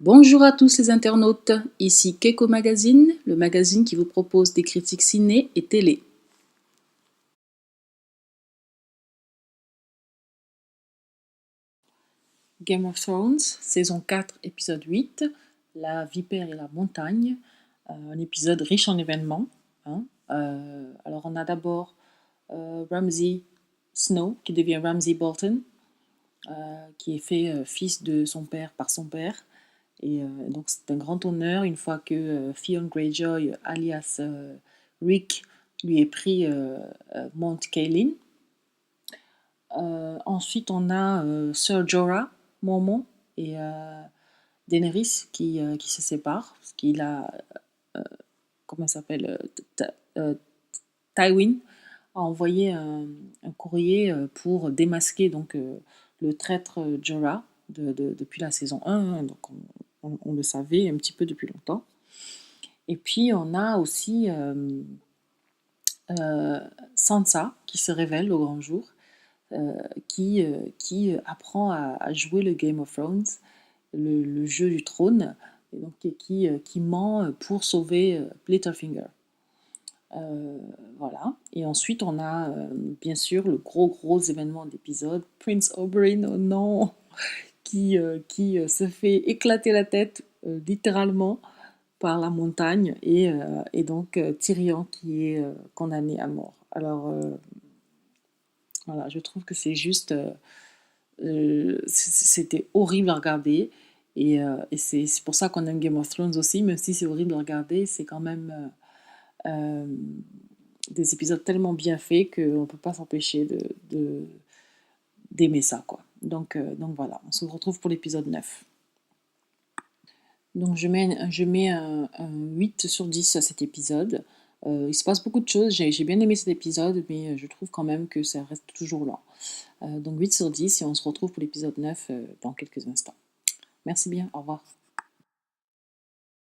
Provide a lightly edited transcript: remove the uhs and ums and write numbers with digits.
Bonjour à tous les internautes, ici Keiko Magazine, le magazine qui vous propose des critiques ciné et télé. Game of Thrones, saison 4, épisode 8, La vipère et la montagne, un épisode riche en événements. Alors on a d'abord Ramsay Snow qui devient Ramsay Bolton, qui est fait fils de son père par son père. Et donc c'est un grand honneur une fois que Theon Greyjoy, alias Rick, lui est pris Mount Cailin. Ensuite, on a Sir Jorah Mormont et Daenerys qui se séparent, parce qu'il a, comment ça s'appelle, Tywin a envoyé un courrier pour démasquer donc, le traître Jorah depuis la saison 1, hein, donc on le savait un petit peu depuis longtemps. Et puis on a aussi Sansa qui se révèle au grand jour, qui apprend à jouer le Game of Thrones, le jeu du trône, et donc qui ment pour sauver Littlefinger. Voilà. Et ensuite, on a bien sûr le gros événement d'épisode, Prince Oberyn, oh non, qui se fait éclater la tête littéralement par la montagne, et donc Tyrion qui est condamné à mort. Alors voilà, je trouve que c'est juste, c'était horrible à regarder, et c'est pour ça qu'on aime Game of Thrones aussi, même si c'est horrible à regarder, c'est quand même des épisodes tellement bien faits qu'on ne peut pas s'empêcher d'aimer ça, quoi. Donc voilà, on se retrouve pour l'épisode 9. Donc je mets un 8 sur 10 à cet épisode. Il se passe beaucoup de choses, j'ai bien aimé cet épisode, mais je trouve quand même que ça reste toujours lent. Donc 8 sur 10, et on se retrouve pour l'épisode 9 dans quelques instants. Merci bien, au revoir.